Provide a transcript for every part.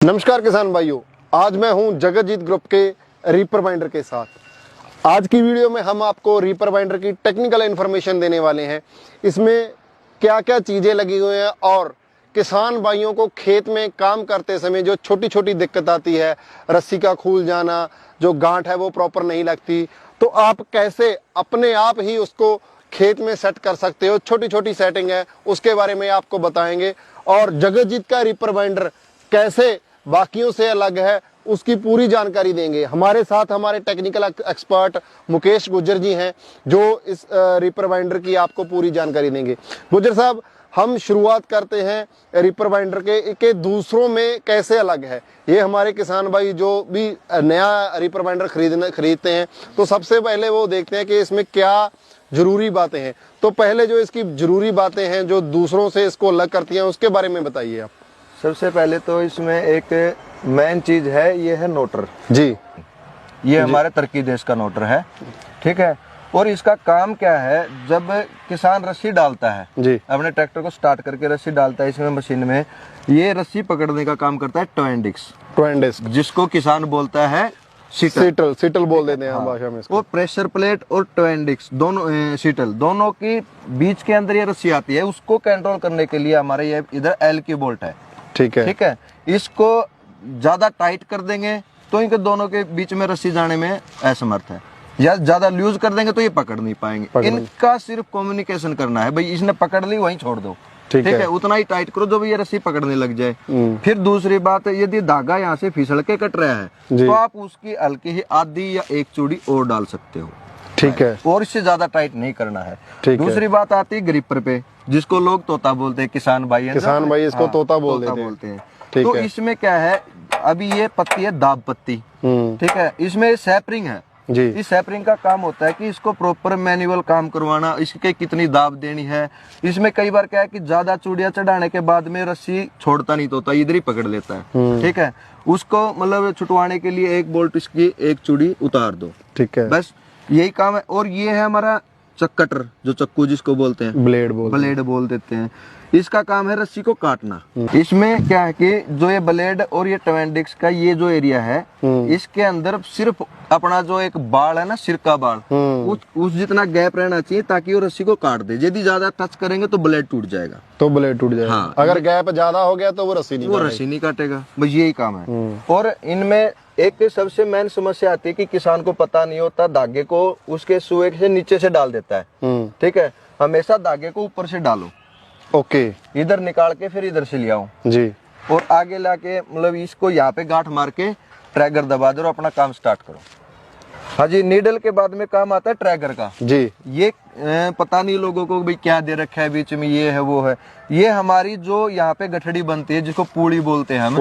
नमस्कार किसान भाइयों, आज मैं हूं जगतजीत ग्रुप के रीपर बाइंडर के साथ। आज की वीडियो में हम आपको रीपर बाइंडर की टेक्निकल इन्फॉर्मेशन देने वाले हैं। इसमें क्या क्या चीज़ें लगी हुई हैं और किसान भाइयों को खेत में काम करते समय जो छोटी छोटी दिक्कत आती है, रस्सी का खुल जाना, जो गांठ है वो प्रॉपर नहीं लगती, तो आप कैसे अपने आप ही उसको खेत में सेट कर सकते हो। छोटी छोटी सेटिंग है, उसके बारे में आपको बताएंगे। और जगतजीत का रीपर बाइंडर कैसे बाकियों से अलग है, उसकी पूरी जानकारी देंगे। हमारे साथ हमारे टेक्निकल एक्सपर्ट मुकेश गुज्जर जी हैं, जो इस रीपर बाइंडर की आपको पूरी जानकारी देंगे। गुज्जर साहब, हम शुरुआत करते हैं रीपर बाइंडर के दूसरों में कैसे अलग है। ये हमारे किसान भाई जो भी नया रीपर बाइंडर खरीदते हैं, तो सबसे पहले वो देखते हैं कि इसमें क्या जरूरी बातें हैं। तो पहले जो इसकी जरूरी बातें हैं जो दूसरों से इसको अलग करती हैं, उसके बारे में बताइए आप। सबसे पहले तो इसमें एक मेन चीज है, ये है नोटर जी। ये हमारे तुर्की देश का नोटर है, ठीक है। और इसका काम क्या है, जब किसान रस्सी डालता है जी, अपने ट्रैक्टर को स्टार्ट करके रस्सी डालता है इसमें मशीन में, ये रस्सी पकड़ने का काम करता है ट्वेंडिक्स, जिसको किसान बोलता है सीटल बोल देते हैं हम भाषा में इसको। वो प्रेशर प्लेट और ट्वेंडिक्स दोनों सीटल दोनों की बीच के अंदर ये रस्सी आती है। उसको कंट्रोल करने के लिए हमारे ये इधर एल की बोल्ट है, ठीक है। इसको ज्यादा टाइट कर देंगे तो इनके दोनों के बीच में रस्सी जाने में असमर्थ है, या ज्यादा लूज कर देंगे तो ये पकड़ नहीं पाएंगे। इनका सिर्फ कम्युनिकेशन करना है, भाई इसने पकड़ ली वहीं छोड़ दो, ठीक है। उतना ही टाइट करो जो भी ये रस्सी पकड़ने लग जाए। फिर दूसरी बात, यदि धागा यहाँ से फिसल के कट रहा है तो आप उसकी हल्की ही आधी या एक चूड़ी और डाल सकते हो, ठीक है। और इससे ज्यादा टाइट नहीं करना है। दूसरी बात आती है ग्रिपर पे, जिसको लोग तोता बोलते हैं, किसान भाई इसको तोता बोलते हैं। तो इसमें क्या है, अभी ये पत्ती है दाब पत्ती, ठीक है। इसमें सैपरिंग है जी। इस सैपरिंग का काम होता है कि इसको प्रॉपर मैनुअल काम करवाना, इसके कितनी दाब देनी है। इसमें कई बार क्या है कि ज्यादा चूड़ियां चढ़ाने के बाद में रस्सी छोड़ता नहीं तोता, इधर ही पकड़ लेता है, ठीक है। उसको मतलब छुटवाने के लिए एक बोल्ट इसकी एक चूड़ी उतार दो, ठीक है, बस यही काम है। और ये है हमारा कटर, जो चक्कू जिसको बोलते हैं, ब्लेड बोल देते हैं। इसका काम है रस्सी को काटना। इसमें क्या है कि जो ये ब्लेड और ये ट्वेंडिक्स का ये जो एरिया है, इसके अंदर सिर्फ अपना जो एक बाल है ना, सिर का बाल, उस जितना गैप रहना चाहिए ताकि वो रस्सी को काट दे। यदि ज्यादा टच करेंगे तो ब्लेड टूट जाएगा, हाँ। अगर गैप ज्यादा हो गया तो वो रस्सी नहीं काटेगा, बस यही काम है। और इनमें एक सबसे मेन समस्या आती है कि किसान को पता नहीं होता, धागे को उसके सुए से नीचे से डाल देता है, ठीक है। हमेशा धागे को ऊपर से डालो, ओके। इधर निकाल के फिर इधर से ले आओ जी, और आगे लाके मतलब इसको यहाँ पे गांठ मार के ट्रैगर दबा दो और अपना काम स्टार्ट करो। हाँ जी। नीडल के बाद में काम आता है ट्रैगर का जी। ये पता नहीं लोगों को भाई क्या दे रखा है बीच में, ये है वो है। ये हमारी जो यहाँ पे गठड़ी बनती है, जिसको पूड़ी बोलते हैं हम,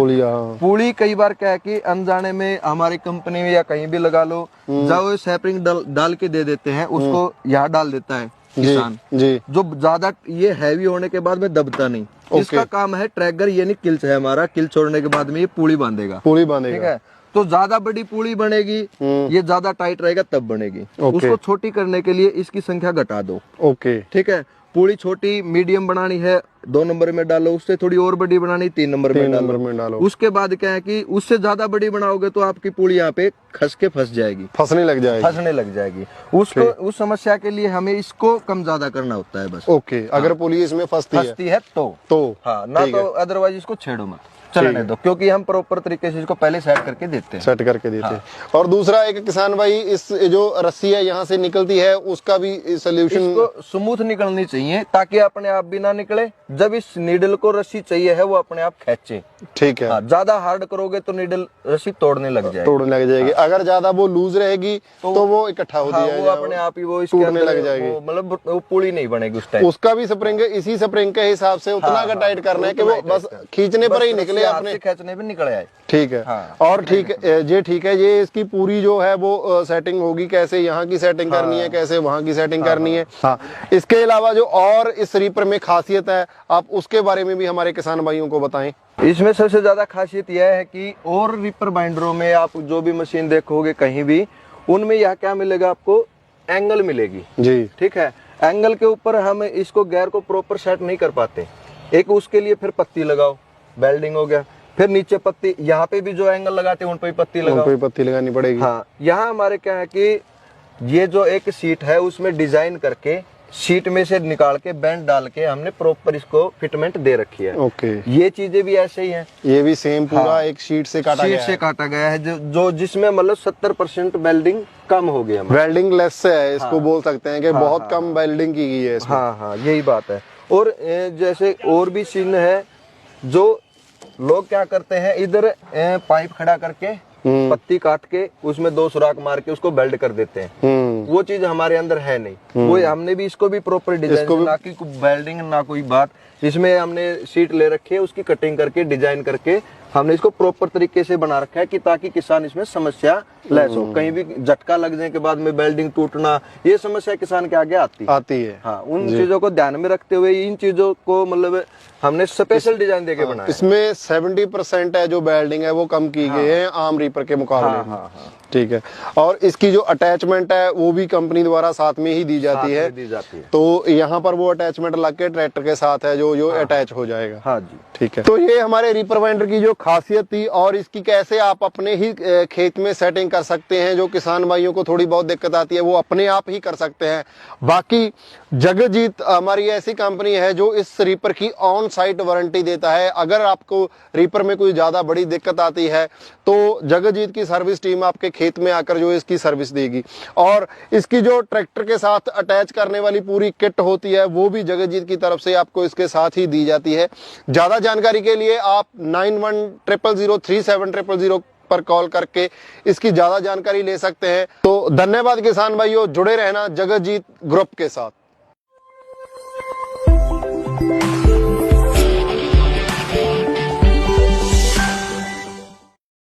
पूड़ी कई बार क्या है कि अनजाने में हमारी कंपनी में या कहीं भी लगा लो, जब सैपरिंग डाल के दे देते हैं, उसको यहाँ डाल देता है किसान जी। जो ज्यादा ये हैवी होने के बाद में दबता नहीं। इसका काम है ट्रैगर, यानी किल्च है हमारा, किल छोड़ने के बाद में ये पूड़ी बांधेगा, ठीक है। तो ज्यादा बड़ी पूड़ी बनेगी, ये ज्यादा टाइट रहेगा तब बनेगी। उसको छोटी करने के लिए इसकी संख्या घटा दो, ओके, ठीक है। पूड़ी छोटी मीडियम बनानी है 2 नंबर में डालो, उससे थोड़ी और बड़ी बनानी 3 नंबर में डालो। उसके बाद क्या है कि उससे ज्यादा बड़ी बनाओगे तो आपकी पूड़ी यहाँ पे खस के फंसने लग जाएगी। उसको उस समस्या के लिए हमें इसको कम ज्यादा करना होता है, बस, ओके। अगर पूड़ी इसमें फंसती है तो हाँ, ना तो अदरवाइज इसको छेड़ो मत, चलने दो, क्योंकि हम प्रॉपर तरीके से इसको पहले सेट करके देते हैं। हाँ। और दूसरा, एक किसान भाई, इस जो रस्सी है यहाँ से निकलती है, उसका भी सोल्यूशन, इसको स्मूथ निकलनी चाहिए ताकि अपने आप भी ना निकले। जब इस नीडल को रस्सी चाहिए है वो अपने आप खींचे, ठीक है। हाँ, ज्यादा हार्ड करोगे तो नीडल रस्सी तोड़ने लग जाएगी। हाँ। अगर ज्यादा वो लूज रहेगी तो वो इकट्ठा हो जाएगा, वो अपने आप ही वो टूटने लग जाएगी, मतलब वो पूरी नहीं बनेगी उस टाइम। उसका भी स्प्रिंग इसी स्प्रिंग के हिसाब से उतना का टाइट करना है कि वो बस खींचने पर ही निकले, अपने खींचने पे निकल आए, ठीक है। हाँ। और ठीक है, ये इसकी पूरी जो है वो सेटिंग होगी, कैसे यहाँ की सेटिंग करनी है, कैसे वहाँ की सेटिंग करनी है। हाँ। इसके अलावा जो और इस रीपर में खासियत है, आप उसके बारे में भी हमारे किसान भाइयों को बताएं। इसमें सबसे ज्यादा खासियत यह है कि और रीपर बाइंडरों में आप जो भी मशीन देखोगे कहीं भी, उनमें यह क्या मिलेगा, आपको एंगल मिलेगी जी, ठीक है। एंगल के ऊपर हम इसको गियर को प्रॉपर सेट नहीं कर पाते, एक उसके लिए फिर पत्ती लगाओ, वेल्डिंग हो गया, फिर नीचे पत्ती, यहाँ पे भी जो एंगल लगाते हैं उन पे भी पत्ती लगाओ। कोई पत्ती लगानी पड़ेगी। हाँ, यहाँ हमारे क्या है कि ये जो एक सीट है उसमें डिजाइन करके सीट में से निकाल के बैंड डाल के हमने प्रॉपर इसको फिटमेंट दे रखी है। ओके, ये चीजें भी ऐसे ही हैं। ये भी सेम पूरा हाँ, एक शीट से काटा शीट गया से है। काटा गया है, जो जिसमें मतलब 70% वेल्डिंग कम हो गया हमारा। वेल्डिंग लेस से है, इसको हाँ, बोल सकते हैं कि हाँ, बहुत हाँ, कम वेल्डिंग की गई है इसमें। हाँ हाँ, यही बात है। और जैसे और भी सीन है, जो लोग क्या करते हैं, इधर पाइप खड़ा करके पत्ती काट के उसमें 2 सुराख मार के उसको वेल्ड कर देते हैं। वो चीज हमारे अंदर है नहीं। वो हमने भी इसको भी प्रॉपर डिजाइन, ना कि वेल्डिंग ना कोई बात, इसमें हमने सीट ले रखी है, उसकी कटिंग करके डिजाइन करके हमने इसको प्रॉपर तरीके से बना रखा है कि ताकि किसान इसमें समस्या लेस हो। कहीं भी झटका लगने के बाद में वेल्डिंग टूटना, ये समस्या किसान के आगे आती है। हाँ, उन चीजों को ध्यान में रखते हुए इन चीजों को मतलब हमने स्पेशल डिजाइन देके बनाया। इसमें 70% है जो वेल्डिंग है वो कम की गई है आम रीपर के मुकाबले में। ठीक है, और इसकी जो अटैचमेंट है वो भी कंपनी द्वारा साथ में ही दी जाती है। तो यहाँ पर वो अटैचमेंट लग के ट्रैक्टर के साथ है जो अटैच हो जाएगा। हाँ जी, ठीक है। तो ये हमारे रीपर बाइंडर की जो खासियत थी, और इसकी कैसे आप अपने ही खेत में सेटिंग कर सकते हैं। जो किसान भाइयों को थोड़ी बहुत दिक्कत आती है वो अपने आप ही कर सकते हैं। बाकी जगजीत हमारी ऐसी कंपनी है जो इस रीपर की ऑन साइट वारंटी देता है। अगर आपको रीपर में कोई ज्यादा बड़ी दिक्कत आती है तो जगजीत की सर्विस टीम आपके खेत में आकर जो इसकी सर्विस देगी। और इसकी जो ट्रैक्टर के साथ अटैच करने वाली पूरी किट होती है वो भी जगजीत की तरफ से आपको इसके साथ ही दी जाती है। ज्यादा जानकारी के लिए आप 9100037000 पर कॉल करके इसकी ज्यादा जानकारी ले सकते हैं। तो धन्यवाद किसान भाइयों, जुड़े रहना जगजीत ग्रुप के साथ।